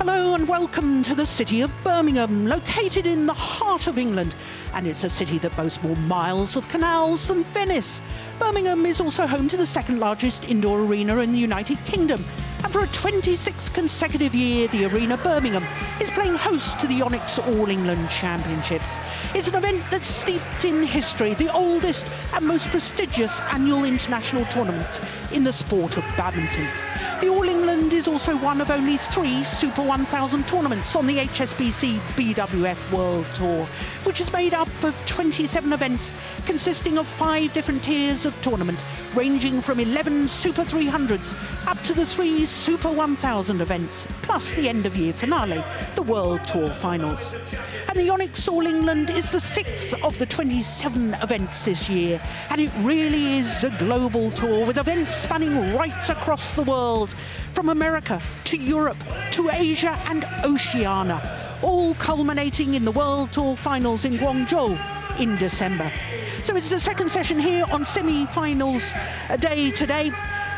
Hello and welcome to the city of Birmingham, located in the heart of England. And it's a city that boasts more miles of canals than Venice. Birmingham is also home to the second largest indoor arena in the United Kingdom. And for a 26th consecutive year, the Arena Birmingham is playing host to the Onyx All England Championships. It's an event that's steeped in history, the oldest and most prestigious annual international tournament in the sport of badminton. The All England is also one of only 3 Super 1000 tournaments on the HSBC BWF World Tour, which is made up of 27 events consisting of 5 different tiers of tournament, ranging from 11 Super 300s up to the 3 Super 1000 events, plus the end-of-year finale, the World Tour Finals. And the Onyx All England is the 6th of the 27 events this year, and it really is a global tour with events spanning right across the world, from America to Europe to Asia and Oceania, all culminating in the World Tour Finals in Guangzhou in December. So it's the second session here on semi-finals day today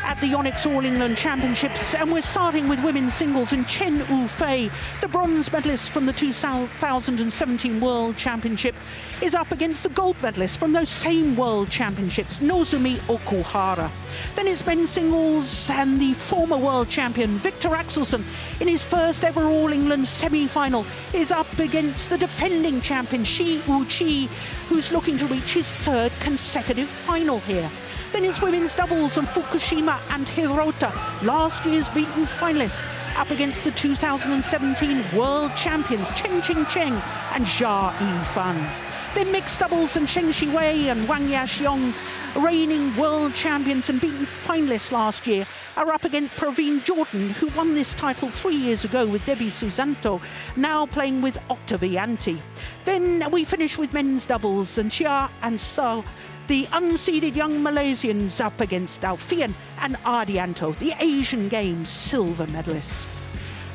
at the Onyx All England Championships, and we're starting with women's singles, and CHEN Yufei, the bronze medalist from the 2017 World Championship, is up against the gold medalist from those same World Championships, Nozomi OKUHARA. Then it's men's singles, and the former world champion Victor Axelsen, in his first ever All England semi-final, is up against the defending champion Shi Wu-chi, who's looking to reach his 3rd consecutive final here. Then it's women's doubles, and Fukushima and Hirota, last year's beaten finalists, up against the 2017 world champions Chen Qingcheng and Jia Yifan. Then mixed doubles, and Zheng Shiwei and Wang Yaxiong, reigning world champions and beaten finalists last year, are up against Praveen Jordan, who won this title 3 years ago with Debbie Susanto, now playing with Octavianti. Then we finish with men's doubles, and Chia and So, the unseeded young Malaysians, up against Alfian and Ardianto, the Asian Games silver medalists.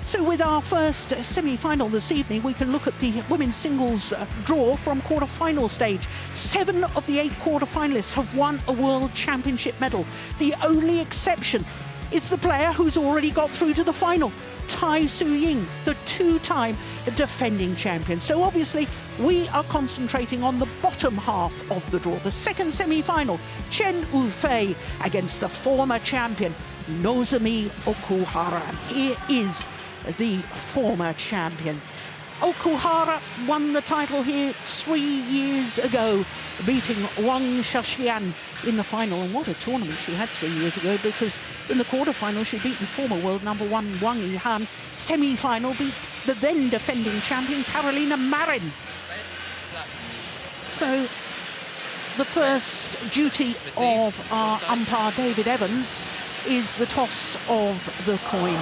So with our first semi-final this evening, we can look at the women's singles draw from quarter-final stage. 7 of the 8 quarter-finalists have won a World Championship medal. The only exception is the player who's already got through to the final, Tai Tzu-Ying, the 2-time defending champion. So obviously we are concentrating on the bottom half of the draw, the second semi-final, CHEN Yufei against the former champion Nozomi OKUHARA. And here is the former champion. OKUHARA won the title here 3 years ago, beating Wang Shaxian in the final. And what a tournament she had 3 years ago, because in the quarterfinal she beat the former world number 1 Wang Yihan. Semi-final beat the then defending champion Carolina Marin. So the first duty of our umpire David Evans is the toss of the coin.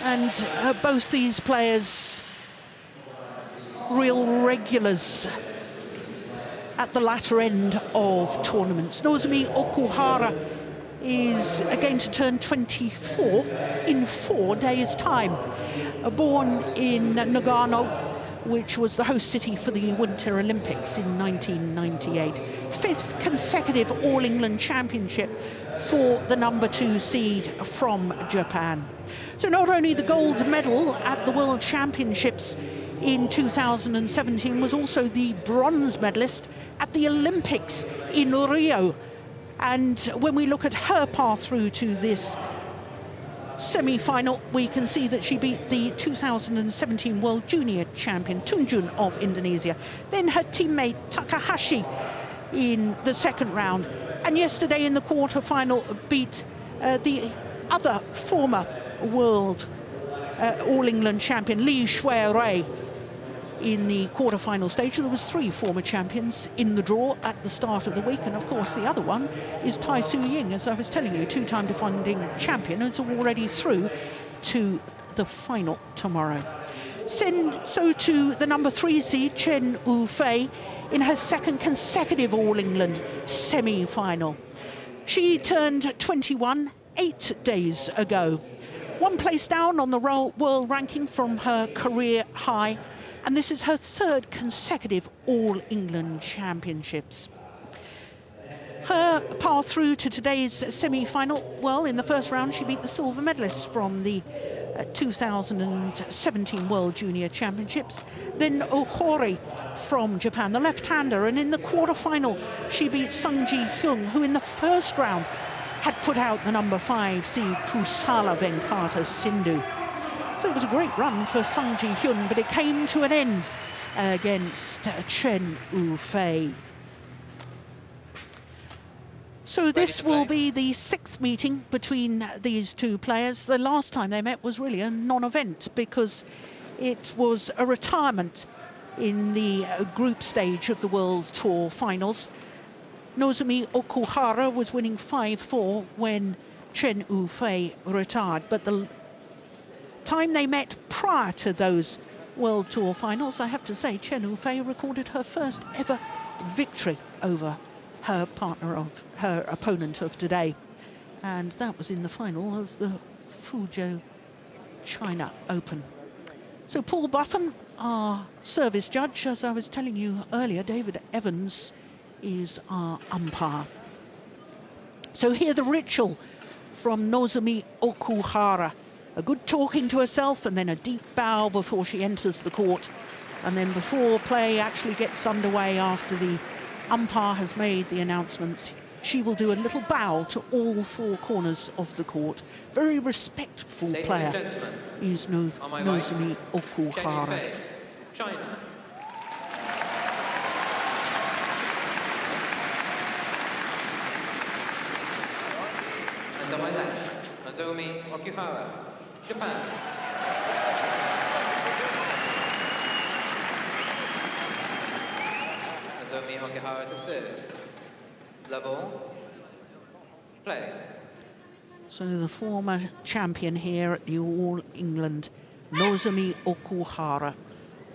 And both these players, real regulars at the latter end of tournaments. Nozomi OKUHARA is going to turn 24 in 4 days' time. Born in Nagano, which was the host city for the Winter Olympics in 1998. 5th consecutive All England Championship for the number 2 seed from Japan. So not only the gold medal at the World Championships in 2017, was also the bronze medalist at the Olympics in Rio. And when we look at her path through to this semi-final, we can see that she beat the 2017 World Junior Champion Tunjun of Indonesia, then her teammate Takahashi in the second round, and yesterday in the quarter-final beat the other former world All England champion Li Shuai in the quarter-final stage. There was 3 former champions in the draw at the start of the week, and of course the other one is Tai Tzu-Ying, as I was telling you, 2-time defending champion, and it's already through to the final tomorrow. So to the number 3 seed, CHEN Yufei, in her 2nd consecutive All England semi-final. She turned 21 8 days ago. 1 place down on the world ranking from her career high, and this is her 3rd consecutive All England Championships. her path through to today's semi-final, well, in the first round she beat the silver medalist from the 2017 World Junior Championships, then Ohori from Japan, the left-hander, and in the quarter-final she beat Sung Ji-hyun, who in the first round had put out the number 5 seed Tusala Venkata Sindhu. So it was a great run for Sung Ji-hyun, but it came to an end against CHEN Yufei. So this will be the 6th meeting between these two players. The last time they met was really a non-event because it was a retirement in the group stage of the World Tour finals. Nozomi Okuhara was winning 5-4 when CHEN Yufei retired, but the time they met prior to those World Tour finals, I have to say, CHEN Yufei recorded her first ever victory over her partner, of her opponent of today, and that was in the final of the Fuzhou China Open. So Paul Buffon, our service judge, as I was telling you earlier, David Evans is our umpire. So here the ritual from Nozomi Okuhara. A good talking to herself and then a deep bow before she enters the court, and then before play actually gets underway, after the umpire has made the announcements, she will do a little bow to all 4 corners of the court. Very respectful player is Nozomi Okuhara. China. And on my left, Nozomi Okuhara, Japan. Nozomi Okuhara to serve. Level. Play. So the former champion here at the All England, Nozomi Okuhara,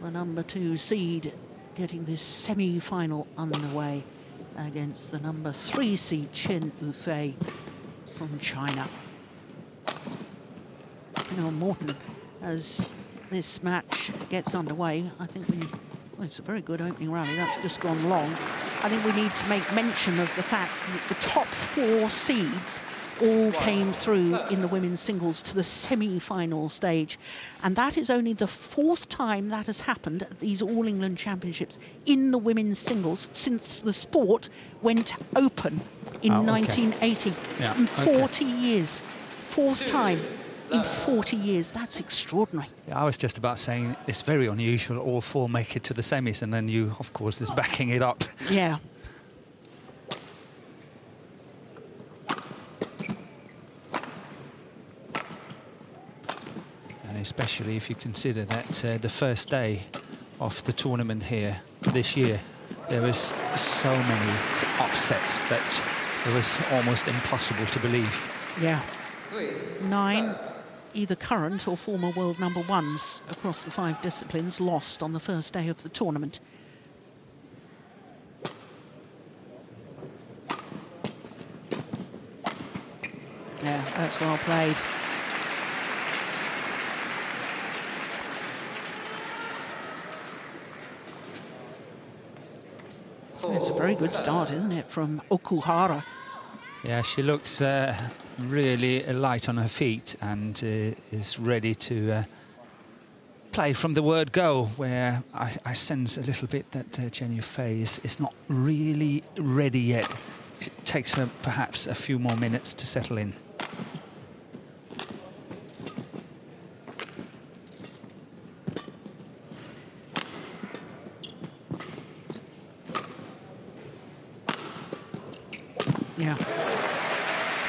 the number 2 seed, getting this semi-final underway against the number 3 seed, CHEN Yufei from China. You know, Morton, as this match gets underway, I think well, it's a very good opening rally. That's just gone long. I think we need to make mention of the fact that the top 4 seeds all came through in the women's singles to the semi-final stage. And that is only the 4th time that has happened at these All England Championships in the women's singles since the sport went open in 1980. Yeah, in 40 years. 4th time in 40 years. That's extraordinary. Yeah, I was just about saying it's very unusual. All 4 make it to the semis, and then you, of course, is backing it up. Yeah. And especially if you consider that the first day of the tournament here this year, there was so many upsets that it was almost impossible to believe. Yeah. 9 either current or former world number 1s across the 5 disciplines lost on the first day of the tournament. Yeah, that's well played. It's a very good start, isn't it, from Okuhara? Yeah, she looks really light on her feet and is ready to play from the word go, where I sense a little bit that CHEN Yufei is not really ready yet. It takes her perhaps a few more minutes to settle in. Yeah.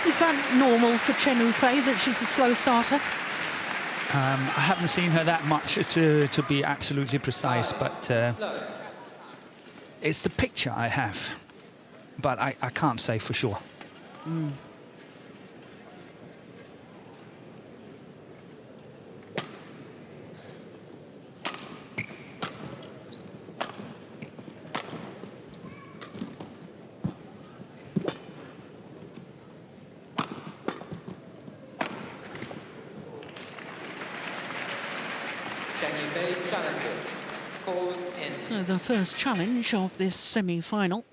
Is that normal for CHEN Yufei, that she's a slow starter? I haven't seen her that much to be absolutely precise, but it's the picture I have. But I can't say for sure. Mm. CHEN Yufei challenges called in. So the first challenge of this semi-final.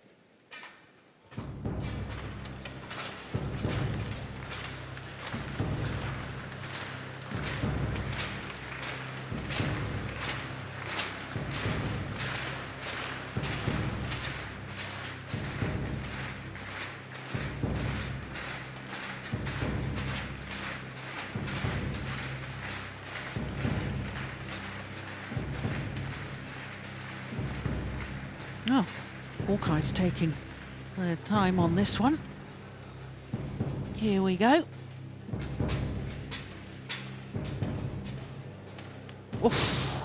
Hawkeye's taking their time on this one. Here we go. Oof.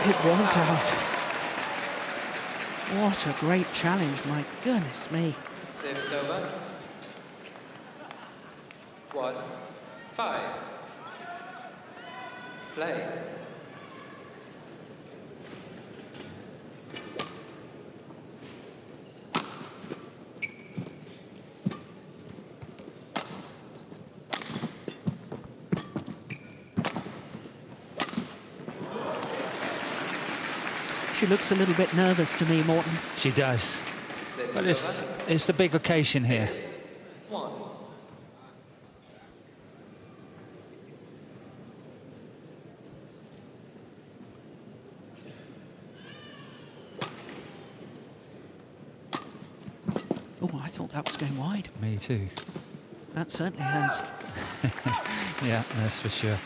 It was out. What a great challenge, my goodness me. Service over. 1-5. Play. She looks a little bit nervous to me, Morten. She does. But Service it's the big occasion here. 6-1. Oh, I thought that was going wide. Me too. That certainly has. Yeah, that's for sure.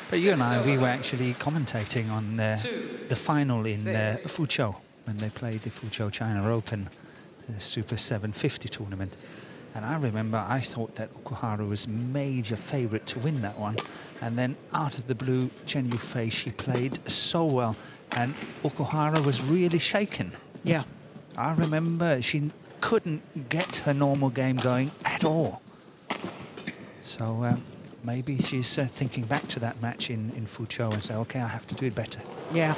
But you and I, we were actually commentating on the final in Fuzhou, when they played the Fuzhou China Open, the Super 750 tournament. And I remember I thought that Okuhara was major favourite to win that one. And then out of the blue, CHEN Yufei, she played so well. And Okuhara was really shaken. Yeah. I remember she couldn't get her normal game going at all. So maybe she's thinking back to that match in Fuzhou and say, okay, I have to do it better. Yeah.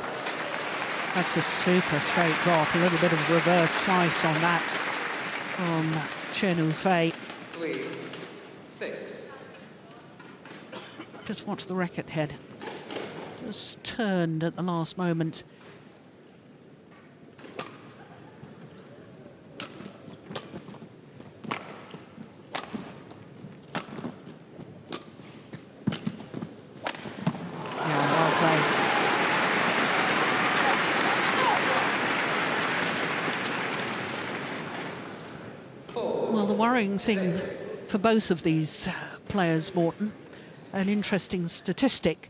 That's a super straight drop. A little bit of reverse slice on that from CHEN Yufei. 3-6. Just watch the racket head. Just turned at the last moment. Yeah, well played. Well, the worrying thing for both of these players, Morten, an interesting statistic,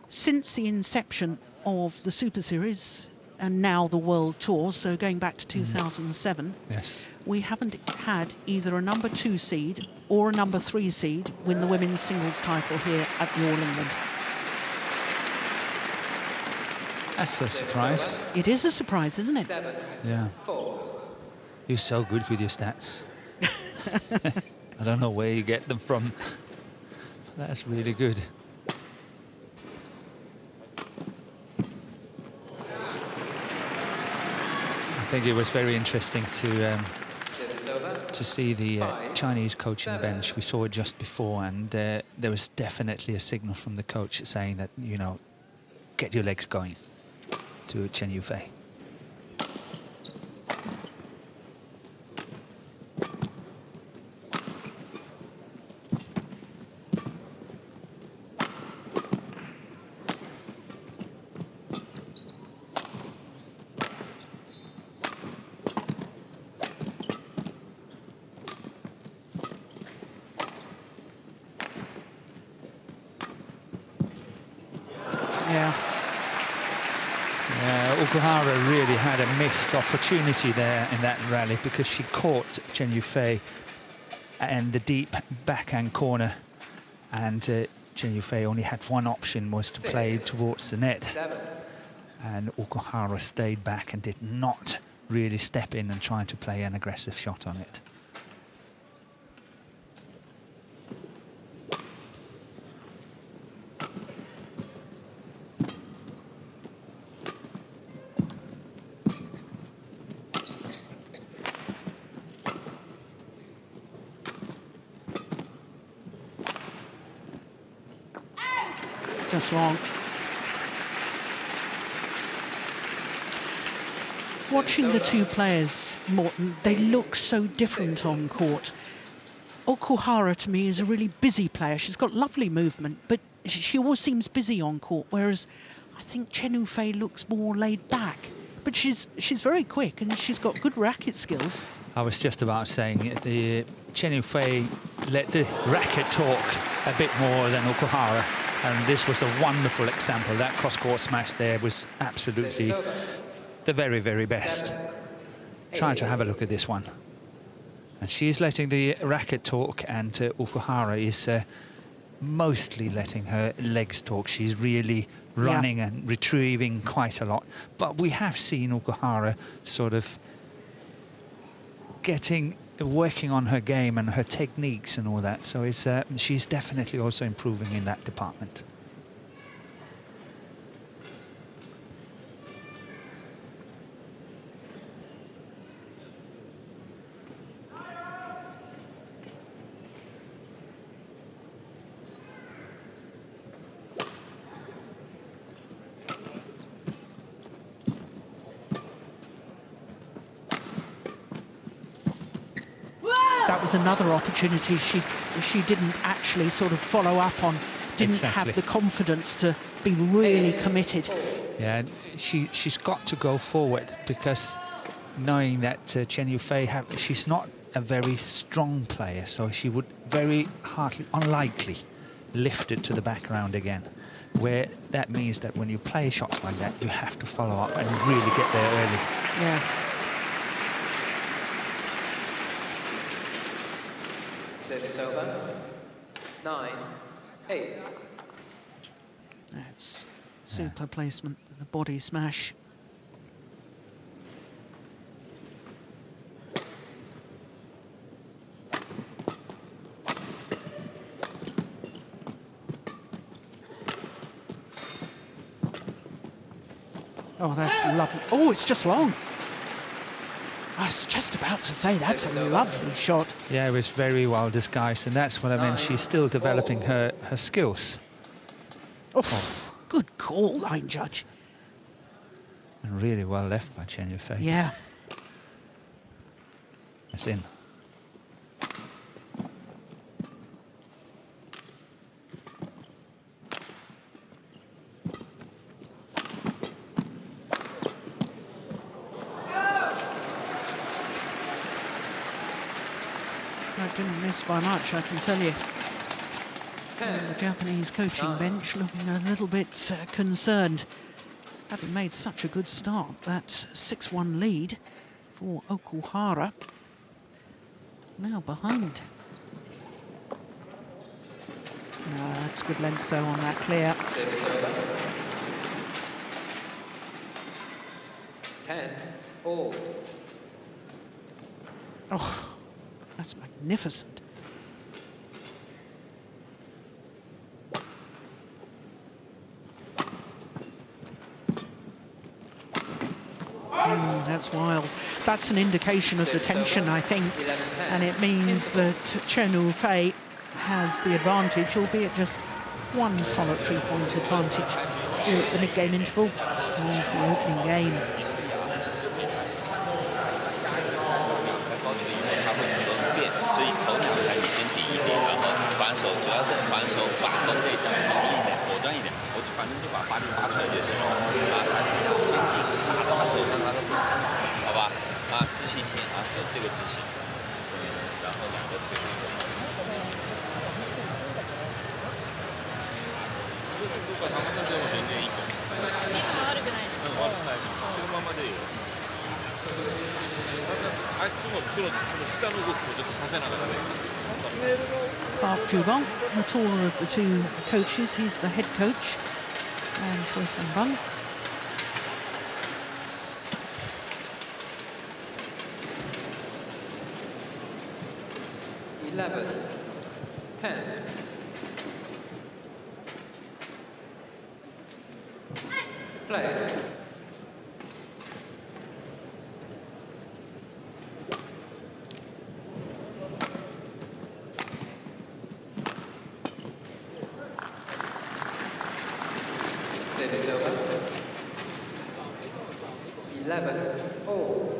since the inception of the Super Series and now the World Tour, so going back to 2007, Yes. we haven't had either a number 2 seed or a number 3 seed win the women's singles title here at the All England. That's a surprise. It is a surprise, isn't it? 7-4. Yeah. You're so good with your stats. I don't know where you get them from. That's really good. I think it was very interesting Service over. to see the 5, Chinese coaching 7. bench. We saw it just before, and there was definitely a signal from the coach saying that, you know, get your legs going to CHEN Yufei. Yeah. Okuhara really had a missed opportunity there in that rally, because she caught CHEN Yufei in the deep backhand corner, and CHEN Yufei only had one option, was to play 6, towards the net. 7. And Okuhara stayed back and did not really step in and try to play an aggressive shot on it. Just wrong. Watching the two players, Morten, they look so different on court. Okuhara, to me, is a really busy player. She's got lovely movement, but she always seems busy on court, whereas I think CHEN Yufei looks more laid back. But she's very quick, and she's got good racket skills. I was just about saying the CHEN Yufei let the racket talk a bit more than Okuhara, and this was a wonderful example. That cross-court smash there was absolutely the very, very best. 7, Trying 8. to have a look at this one. And she's letting the racket talk, and Okuhara is mostly letting her legs talk. She's really running and retrieving quite a lot. But we have seen Okuhara sort of working on her game and her techniques and all that. So it's she's definitely also improving in that department. That was another opportunity she didn't actually sort of follow up on, didn't have the confidence to be really committed. Yeah, she's got to go forward, because knowing that CHEN Yufei, she's not a very strong player, so she would unlikely lift it to the background again, where that means that when you play shots like that, you have to follow up and really get there early. Yeah. Service over. 9, 8. That's super placement, the body smash. Oh, that's lovely. Oh, it's just long. I was just about to say, that's a lovely shot. Yeah, it was very well disguised, and that's what I meant. She's still developing her skills. Oh, good call, line judge. And really well left by CHEN Yufei. Yeah. It's in. I didn't miss by much, I can tell you. 10. The Japanese coaching bench looking a little bit concerned. Having made such a good start, that 6-1 lead for Okuhara. Now behind. No, that's good length though on that clear. Service over. 10, all. Oh, that's magnificent. That's wild. That's an indication of the tension, I think, and it means that CHEN Yufei has the advantage, albeit just one solitary point advantage here at the mid-game interval of the opening game. Park Ju-bong, the taller of the two coaches, he's the head coach, and Choi Sang-bung. Eleven, 10. Play. Service over. 11, all.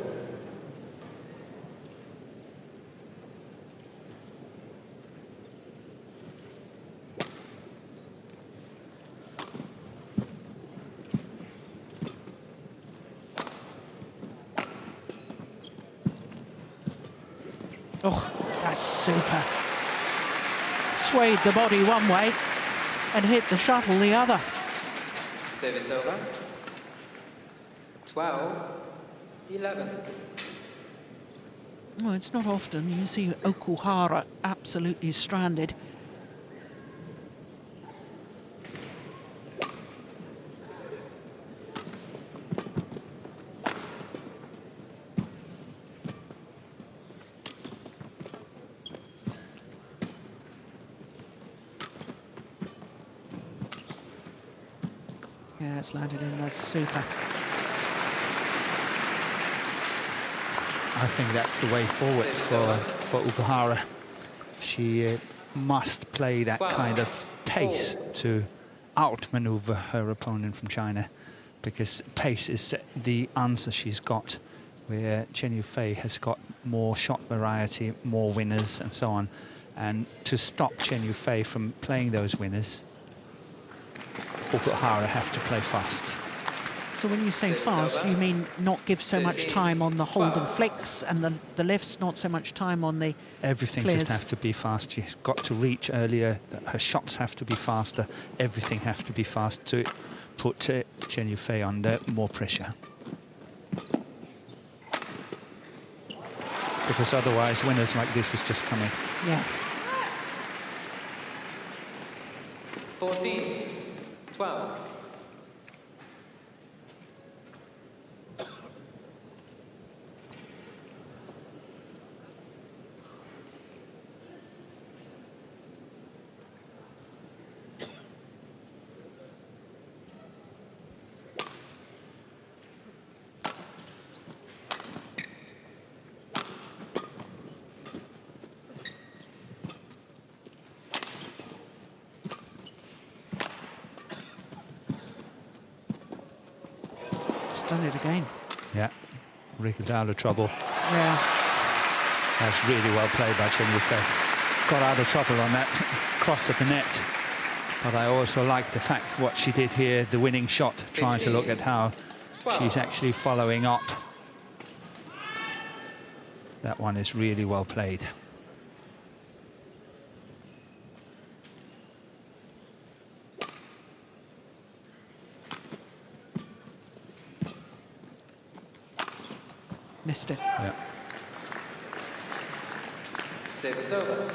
Oh, that's super. Swayed the body one way and hit the shuttle the other. Service over. 12, 11. Well, it's not often you see Okuhara absolutely stranded. Yeah, it's landed in the super. I think that's the way forward for Okuhara. She must play that kind of pace to outmaneuver her opponent from China, because pace is the answer she's got, where CHEN Yufei has got more shot variety, more winners and so on. And to stop CHEN Yufei from playing those winners, Okuhara have to play fast. So when you say fast, you mean not give so much time on the hold and flicks and the lifts, not so much time on the Everything clears. just have to be fast. She's got to reach earlier. Her shots have to be faster. Everything have to be fast to put CHEN Yufei under more pressure. Because otherwise, winners like this is just coming. Yeah. 14, 12. Done it again. Yeah, wriggled out of trouble. Yeah. That's really well played by CHEN Yufei. Got out of trouble on that cross of the net. But I also like the fact what she did here, the winning shot, trying to look at how 12. she's actually following up. That one is really well played. Missed it. Yeah. Service over.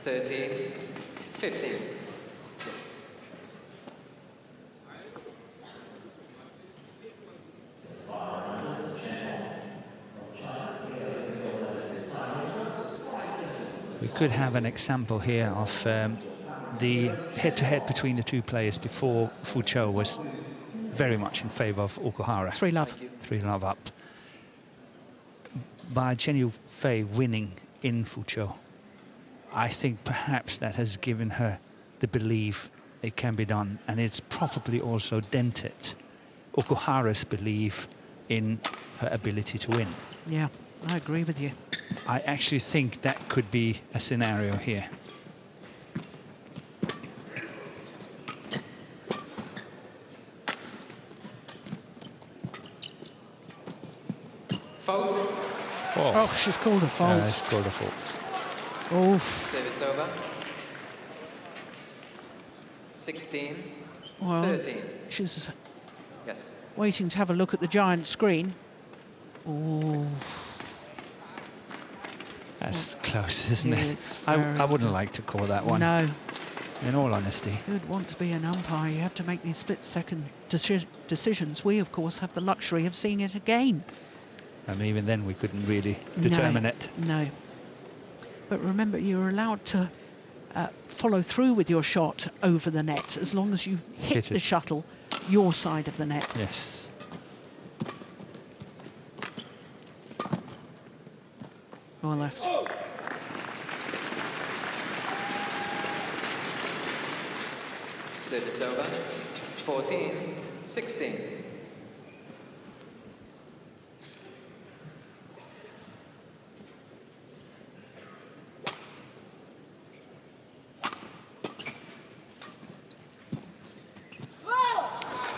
13, 15. We could have an example here of the head-to-head between the two players before Fuzhou was very much in favour of Okuhara. 3-love. 3-love up. By CHEN Yufei winning in Fuzhou, I think perhaps that has given her the belief it can be done, and it's probably also dented Okuhara's belief in her ability to win. Yeah, I agree with you. I actually think that could be a scenario here. Fault. Oh, she's called a fault. She's called a fault. Oof. Service over. 16, Well, 13. she's Yes. waiting to have a look at the giant screen. Ooh. That's close, isn't Yeah, it? it's I very wouldn't close. like to call that one, No, in all honesty. you'd want to be an umpire. You have to make these split-second decisions. We, of course, have the luxury of seeing it again. And even then, we couldn't really determine it. No. But remember, you're allowed to follow through with your shot over the net as long as you hit Hit the it. shuttle your side of the net. Yes. Or left. Service over. 14, 16.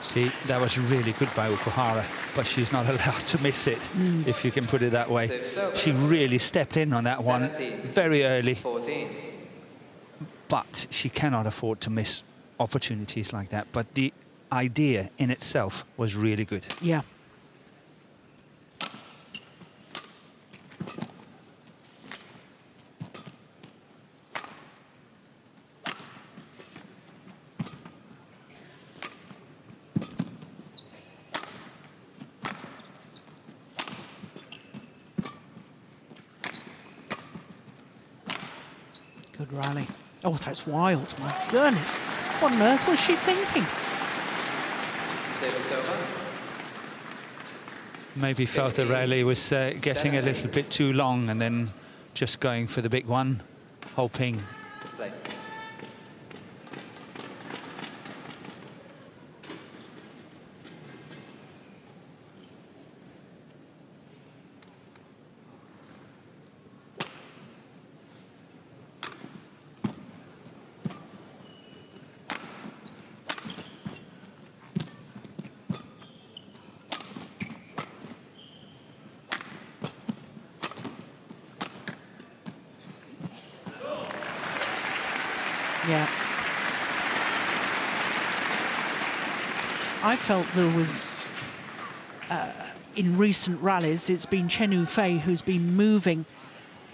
See, that was really good by Okuhara, but she's not allowed to miss it, if you can put it that way. Service over. She really stepped in on that one 17. very early, 14. but she cannot afford to miss opportunities like that. But the idea in itself was really good. Yeah. Good rally. Oh, that's wild, my goodness. What on earth was she thinking? Service over. Maybe felt the rally was getting a little bit too long and then just going for the big one, hoping. Play. Yeah. I felt there was, in recent rallies, it's been CHEN Yufei who's been moving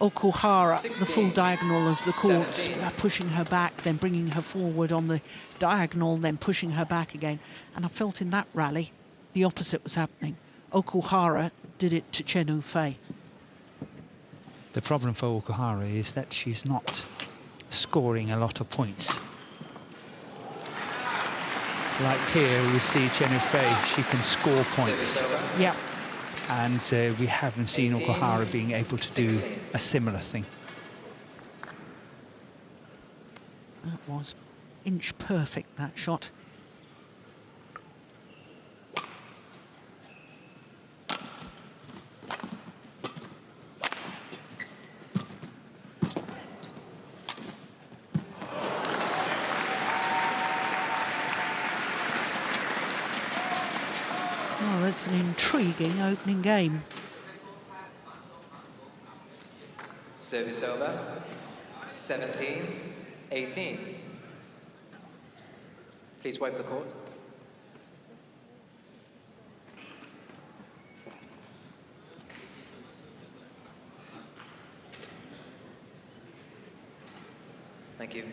Okuhara the full diagonal of the court, pushing her back, then bringing her forward on the diagonal, then pushing her back again. And I felt in that rally, the opposite was happening. Okuhara did it to CHEN Yufei. The problem for Okuhara is that she's not scoring a lot of points. Like here, we see CHEN Yufei, she can score points. Yeah. And we haven't seen 18, Okuhara being able to do 16. a similar thing. That was inch perfect, that shot. Oh, that's an intriguing opening game. Service over. 17-18. Please wipe the court. Thank you.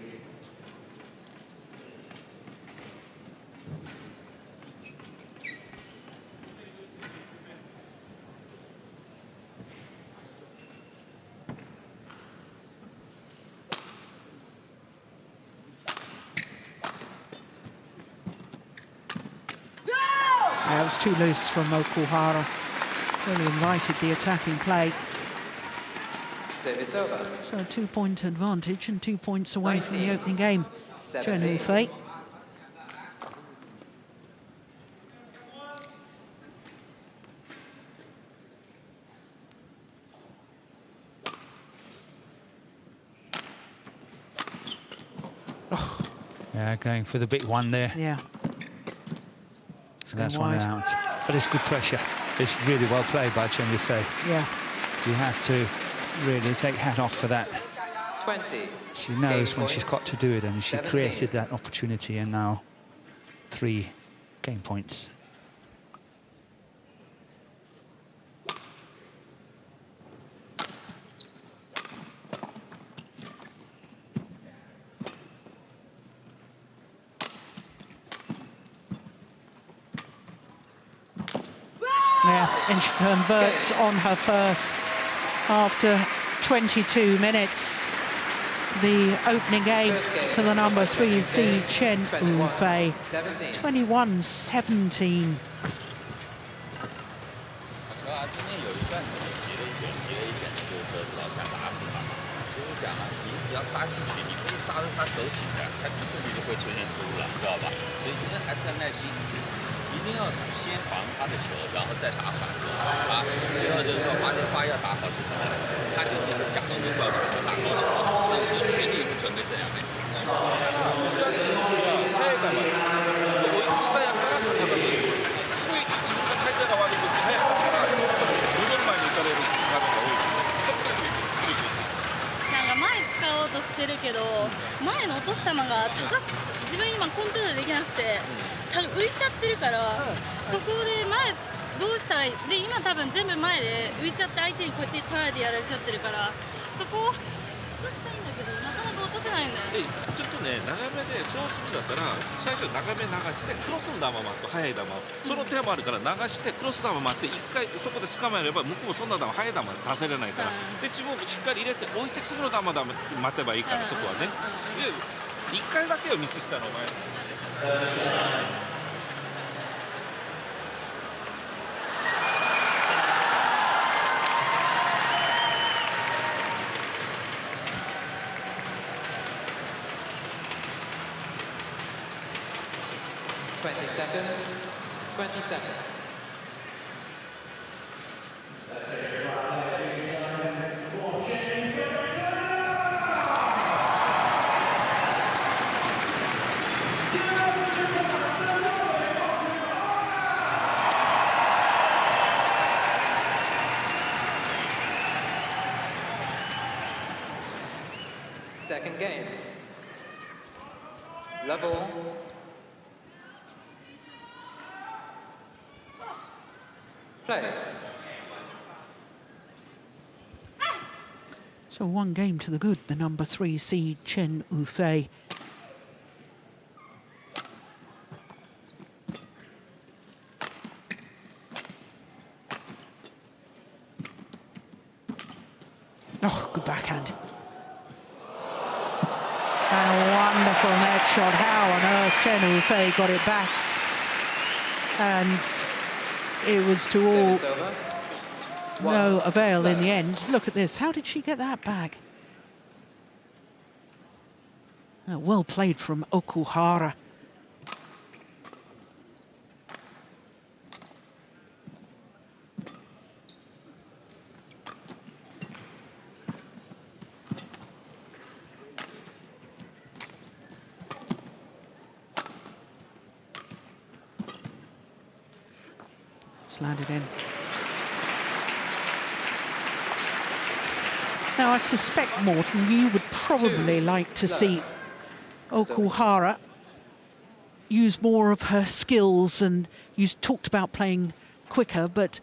Yeah, it was too loose from Okuhara. Really invited the attacking play. Service over. So a 2-point advantage and 2 points away from the 19, opening game. CHEN 17. Yufei. Yeah, going for the big one there. Yeah. So that's wide. one out. But it's good pressure. It's really well played by CHEN Yufei. Yeah. You have to really take hat off for that. 20. She knows Game when she's point, got to do it, and she 17. created that opportunity, and now 3 game points. Yeah, and she converts on her first after 22 minutes. The opening game to the number 3 seed CHEN Yufei. 21-17. 只要杀进去，你可以杀到他手紧的，他自己就会出现失误了，知道吧？所以今天还是要耐心，一定要先防他的球，然后再打反啊。最后就是说发现发要打好是什么？他就是一个假动作吊球和打高球，那我们全力以赴准备这样的。早いからちょっと追いつかやからってことですよ。低い自分の体勢が悪い時早くからちょっと戻る前に打たれる場面が多いので、そこだけ注意して。 なんか前使おうとしてるけど前の落とす球が高す自分今コントロールできなくて浮いちゃってるからそこで前どうしたらいいで今多分全部前で浮いちゃって相手にこうやってトライでやられちゃってるからそこを落としたいんだけどなかなか落とせないんだよ。ちょっとね、長めで、そうするんだったら、最初長め流して、クロスの球と速い球、その手もあるから流して、クロスの球待って、一回そこで捕まえれば、向こうもそんな球、速い球出せれないから、で、自分をしっかり入れて、置いてすぐの球待てばいいから、そこはね。で、一回だけをミスしたの、お前。20 seconds. 20 seconds. Second game. Level. Play. So one game to the good, the number 3 seed CHEN Yufei. Oh, good backhand. And a wonderful net shot. How on earth CHEN Yufei got it back? And it was to all no avail in the end. Look at this. How did she get that back? Well played from Okuhara. Landed in. Now I suspect, Morten, you would probably like to see Okuhara use more of her skills, and you talked about playing quicker, but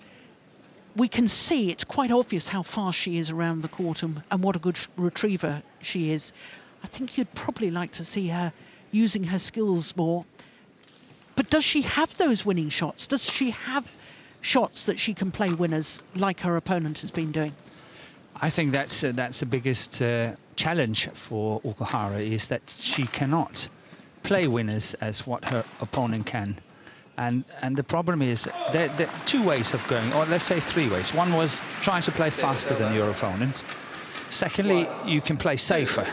we can see it's quite obvious how fast she is around the court and what a good retriever she is. I think you'd probably like to see her using her skills more. But does she have those winning shots? Does she have shots that she can play winners like her opponent has been doing? I think that's the biggest challenge for Okuhara, is that she cannot play winners as what her opponent can. And the problem is there are two ways of going, or let's say three ways. One was trying to play faster than your opponent. Secondly, you can play safer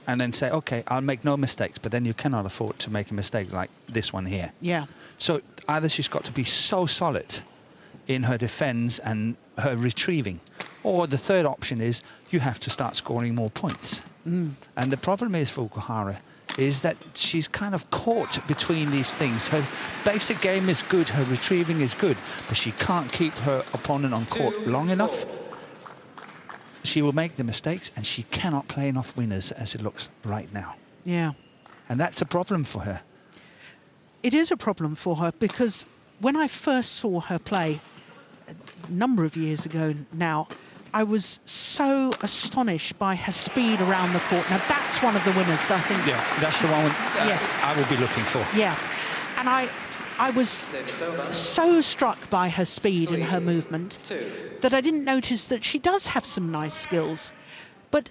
and then say, okay, I'll make no mistakes, but then you cannot afford to make a mistake like this one here. Yeah. So either she's got to be so solid in her defense and her retrieving, or the third option is you have to start scoring more points. And the problem is for Okuhara is that she's kind of caught between these things. Her basic game is good, her retrieving is good, but she can't keep her opponent on court long enough. She will make the mistakes, and she cannot play enough winners as it looks right now. Yeah. And that's a problem for her. It is a problem for her, because when I first saw her play a number of years ago now, I was so astonished by her speed around the court. Now, that's one of the winners, I think. Yeah, that's the one yes. I will be looking for. Yeah. And I was so struck by her speed and her movement that I didn't notice that she does have some nice skills. But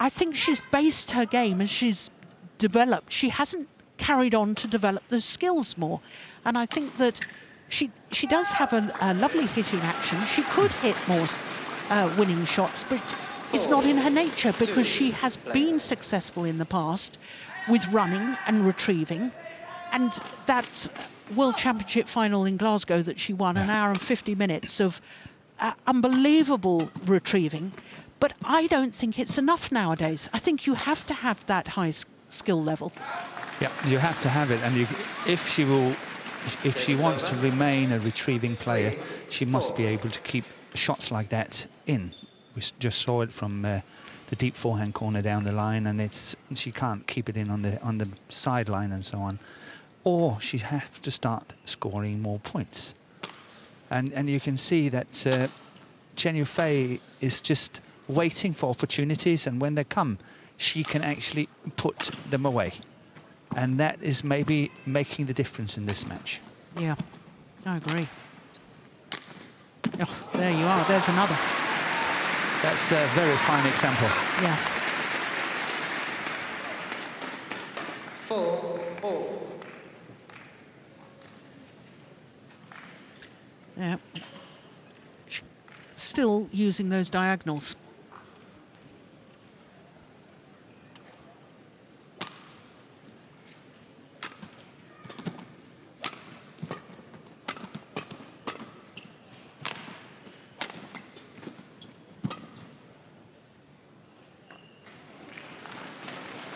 I think she's based her game as she's developed. She hasn't carried on to develop the skills more. And I think that she does have a lovely hitting action. She could hit more winning shots, but it's not in her nature, because she has been successful in the past with running and retrieving. And that World Championship final in Glasgow that she won, an hour and 50 minutes of unbelievable retrieving. But I don't think it's enough nowadays. I think you have to have that high skill level. Yeah, you have to have it. And if she wants to remain a retrieving player, she must be able to keep shots like that in. We just saw it from the deep forehand corner down the line, and she can't keep it in on the sideline and so on. Or she has to start scoring more points. And you can see that CHEN Yufei is just waiting for opportunities, and when they come, she can actually put them away. And that is maybe making the difference in this match. Yeah, I agree. Oh, there you are. There's another. That's a very fine example. Yeah. 4-all. Yeah. Still using those diagonals.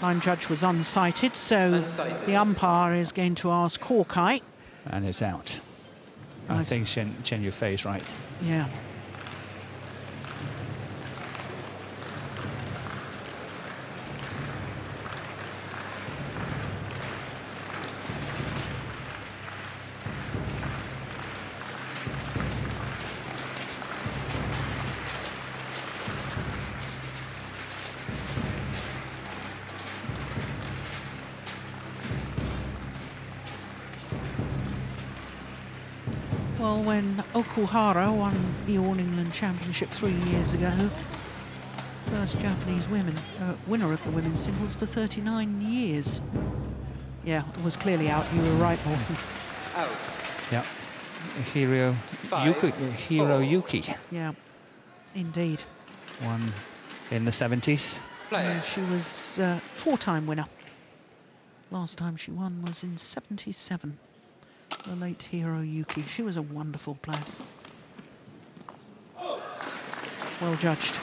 Line judge was unsighted, so Unsighted. the umpire is going to ask Hawkeye. And it's out. I Nice. think CHEN Yufei is right. Yeah. Well, when Okuhara won the All England Championship 3 years ago, first Japanese winner of the women's singles for 39 years. Yeah, it was clearly out. You were right, Morten. Out. Yeah. Hiro 5-4. Yuki Yeah, indeed. won in the 70s. Play. She was four-time winner. Last time she won was in '77. The late Hiro Yuki. She was a wonderful player. Well judged.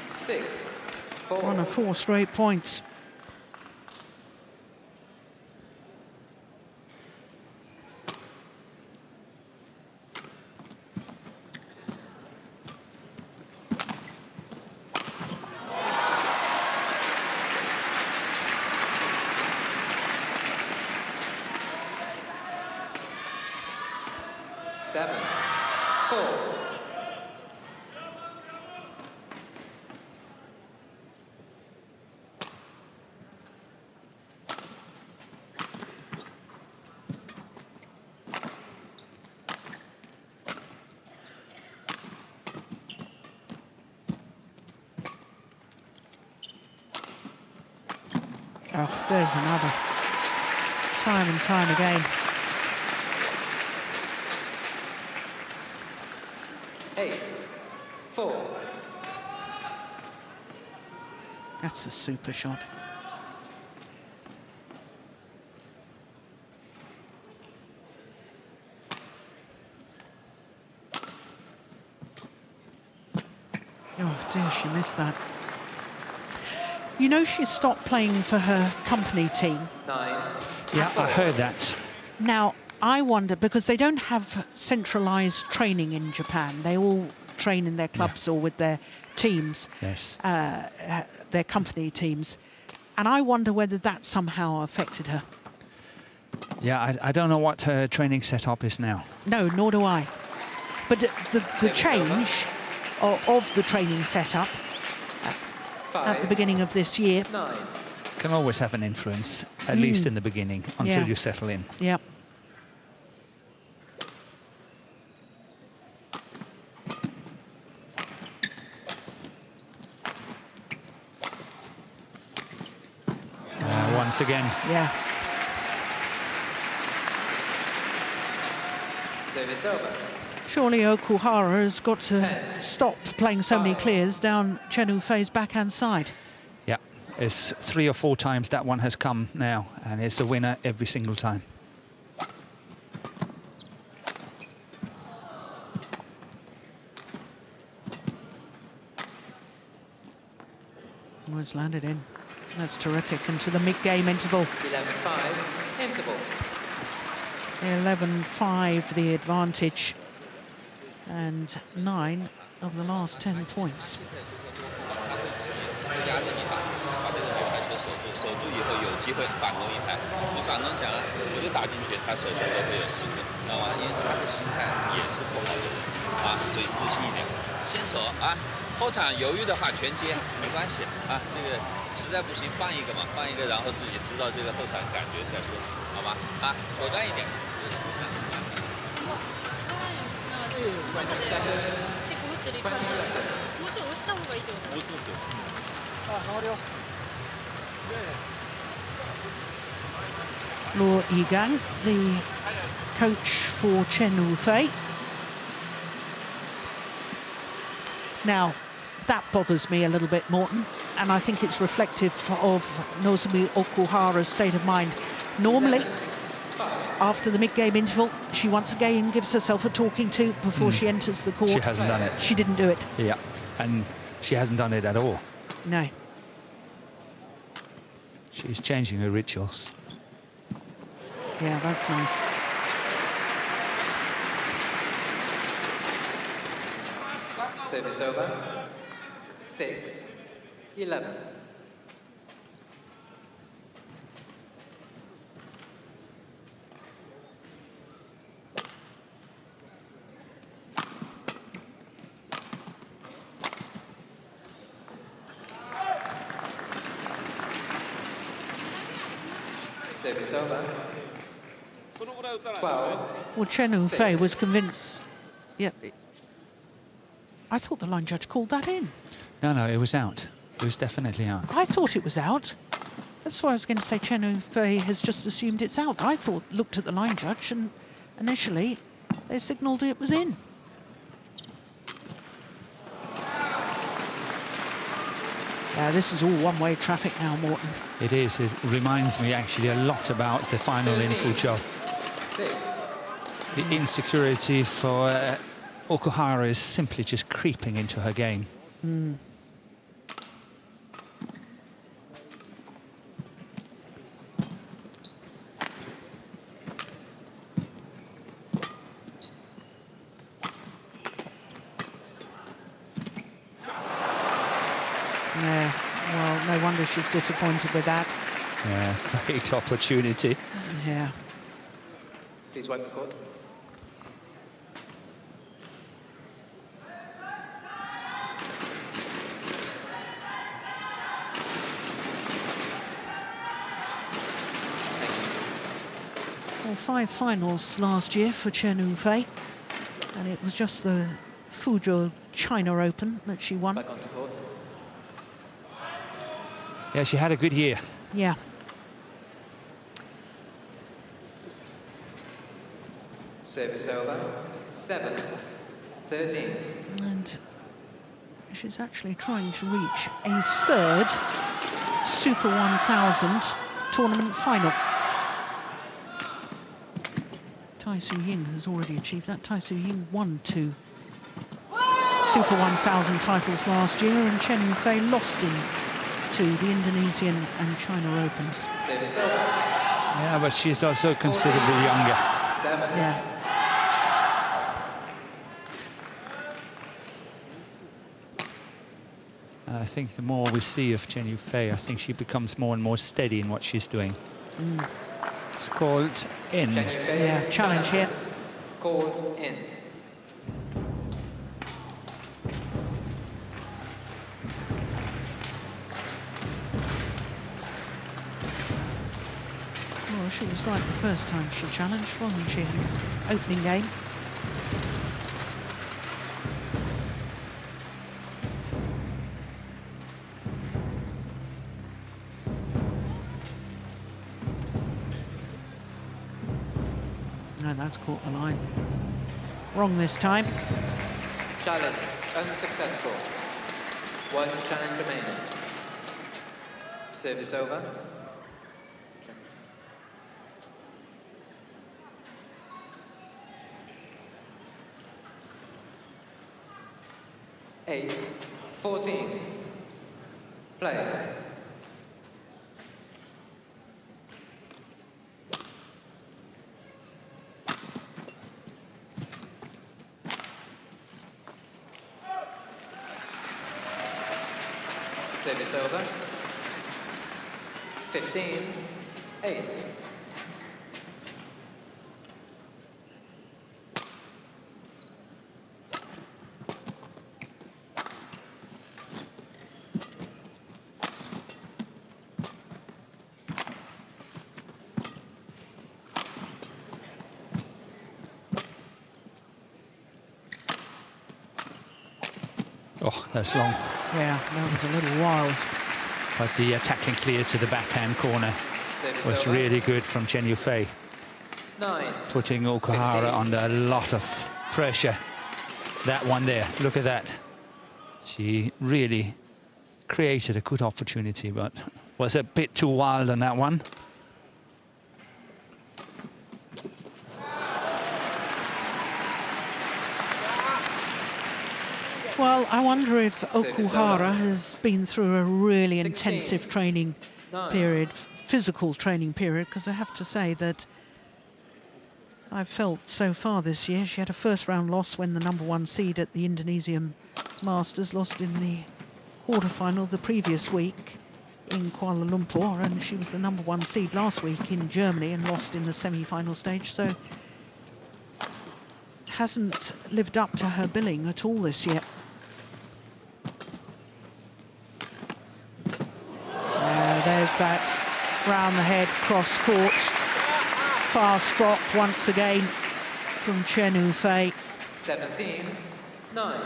6-4. One of 4 straight points. Seven, 4. Oh, there's another. Time and time again. 8-4. That's a super shot. Oh dear, she missed that. You know, she stopped playing for her company team. 9. Yeah, I heard that. Now, I wonder, because they don't have centralised training in Japan. They all train in their clubs or with their teams, Yes. their company teams. And I wonder whether that somehow affected her. Yeah, I don't know what her training setup is now. No, nor do I. But the Service change of the training setup at the 5, beginning of this year. 9. Can always have an influence, at least in the beginning, until Yeah. you settle in. Yep. Once again. Yeah. Service over. Surely Okuhara has got to 10. stop playing so many 5. clears down CHEN Yufei's backhand side. Yeah, it's 3 or 4 times that one has come now, and it's a winner every single time. Oh, it's landed in. That's terrific. And to the mid-game interval. 11-5. Interval. 11-5 the advantage. And 9 of the last 10 points. 压得你打，把这个女排球守住以后有机会反攻一拍。你反攻讲了，我就打进去，他手上都会有失分，知道吗？因为他的心态也是不好的人。啊，所以自信一点。先手啊，后场犹豫的话全接没关系啊，这个实在不行放一个嘛，放一个，然后自己知道这个后场感觉再说，好吧？啊，果断一点。 20 seconds. 結構打ってる感じ。もうちょっと押した方がいいと思う。不自觉。 Luo Yigang, the coach for CHEN Yufei. Now, that bothers me a little bit, Morton, and I think it's reflective of Nozomi Okuhara's state of mind. Normally, after the mid-game interval, she once again gives herself a talking to before she enters the court. She hasn't done it. She didn't do it. Yeah, and she hasn't done it at all. No. She's changing her rituals. Yeah, that's nice. Service over. 6-11. Service over. そのぐらい打たないとね。 12. Well, CHEN Yufei Six. was convinced. Yeah. I thought the line judge called that in. No, no, it was out. It was definitely out. I thought it was out. That's why I was going to say CHEN Yufei has just assumed it's out. I thought, looked at the line judge, and initially they signalled it was in. Yeah, this is all one-way traffic now, Morton. It is. It reminds me actually a lot about the final in 13. Fuzhou. 6. The insecurity for Okuhara is simply just creeping into her game. Yeah, well, no wonder she's disappointed with that. Yeah, great opportunity. Yeah. Please wipe the court. Well, 5 finals last year for CHEN Yufei, and it was just the Fuzhou China Open that she won. Back onto court. Yeah, she had a good year. Yeah. Service over. 7-13. And she's actually trying to reach a third Super 1000 tournament final. Tai Su Ying has already achieved that. Tai Su Ying won 2 Super 1000 titles last year, and CHEN Yufei lost in 2, the Indonesian and China Opens. Service over. Yeah, but she's also considerably younger. 7. Yeah. And I think the more we see of CHEN Yufei, I think she becomes more and more steady in what she's doing. It's called in. CHEN Yufei. Yeah, challenge here. Called in. Well, she was right the first time she challenged, wasn't she, in the opening game? No, that's caught the line. Wrong this time. Challenge unsuccessful. 1 challenge remaining. Service over. Eight, 14. Play. Service over. 15-8. Oh, that's long. Yeah, that was a little wild. But the attacking clear to the backhand corner Service was over. really good from CHEN Yufei, 9. putting Okuhara 15. under a lot of pressure. That one there, look at that. She really created a good opportunity, but was a bit too wild on that one. Well, I wonder if Service Okuhara over. has been through a really 16. intensive training 9. period, physical training period, because I have to say that I've felt so far this year, she had a first-round loss when the #1 seed at the Indonesian Masters lost in the quarterfinal the previous week in Kuala Lumpur, and she was the #1 seed last week in Germany and lost in the semi-final stage, so hasn't lived up to her billing at all this year. There's that round the head cross court, fast drop once again from CHEN Yufei. 17. 9.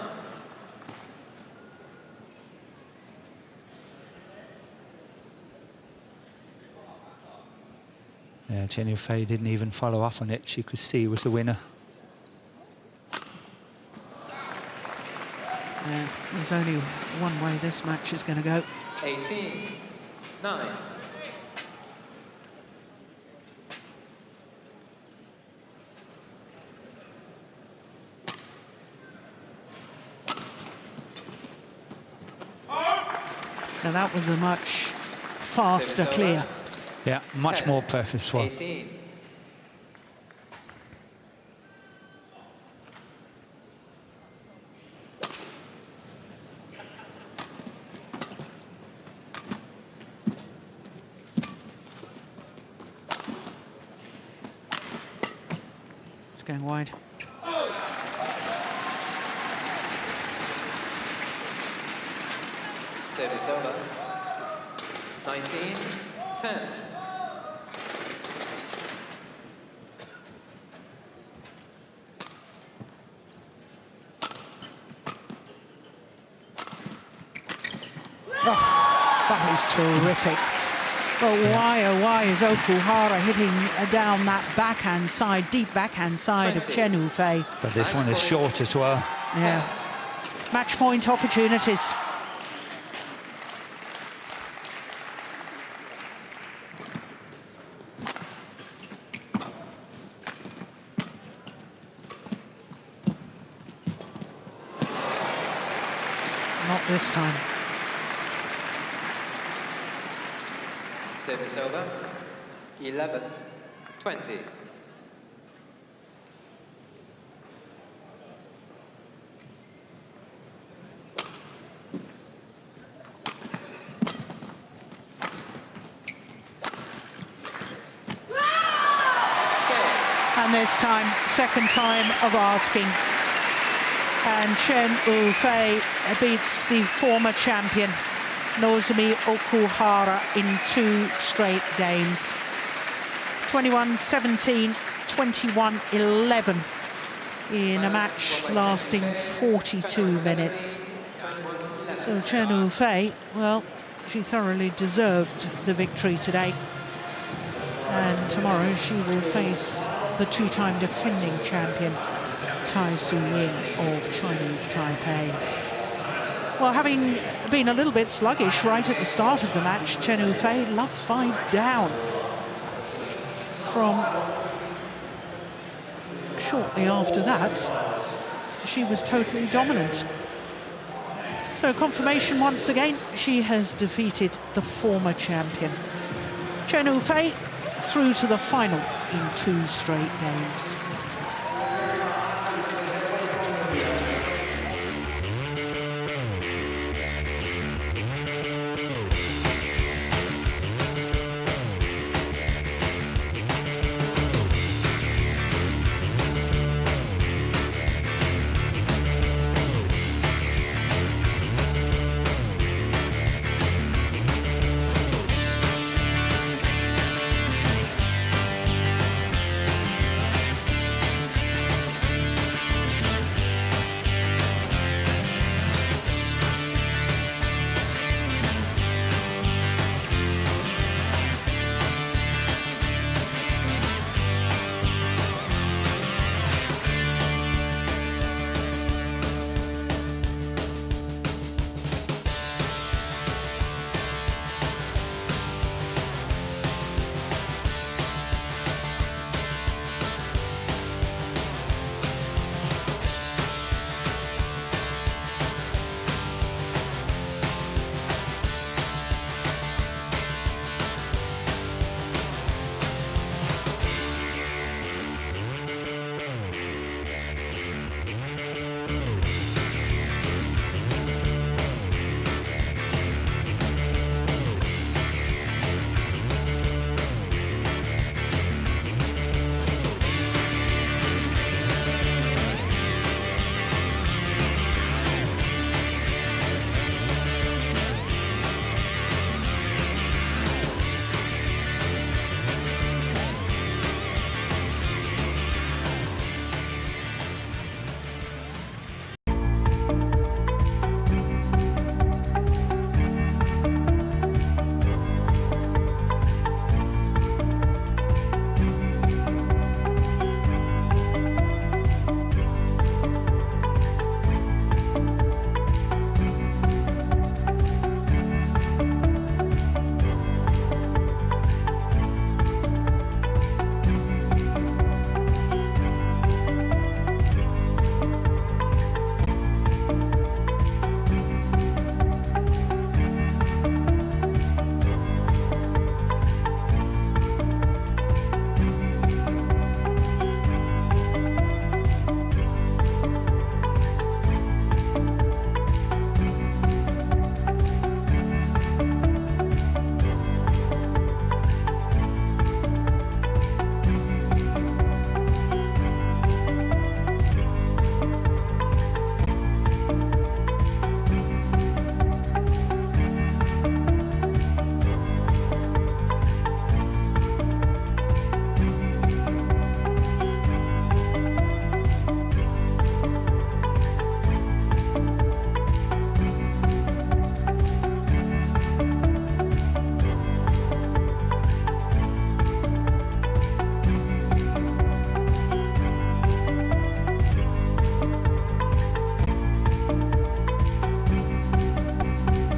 Yeah, CHEN Yufei didn't even follow up on it. She could see it was the winner. There's only one way this match is going to go. 18. 9. Now that was a much faster Service clear. over. Yeah, much 10. more purposeful. 18. It's going wide. Service over. 19. 10. That is terrific. But why, oh why is Okuhara hitting down that backhand side, deep backhand side of 20. CHEN Yufei? But this one is short as well. Yeah. Match point opportunities. Not this time. Service over. 11. 20. And this time, second time of asking. And CHEN Yufei beats the former champion, Nozomi Okuhara, in 2 straight games. 21-17, 21-11 in a match lasting 42 minutes. So CHEN Yufei, well, she thoroughly deserved the victory today. And tomorrow she will face the 2-time defending champion, Tai Tzu-Ying of Chinese Taipei. Well, having been a little bit sluggish right at the start of the match, CHEN Yufei love 5 down from shortly after that. She was totally dominant. So confirmation once again, she has defeated the former champion. CHEN Yufei through to the final in 2 straight games.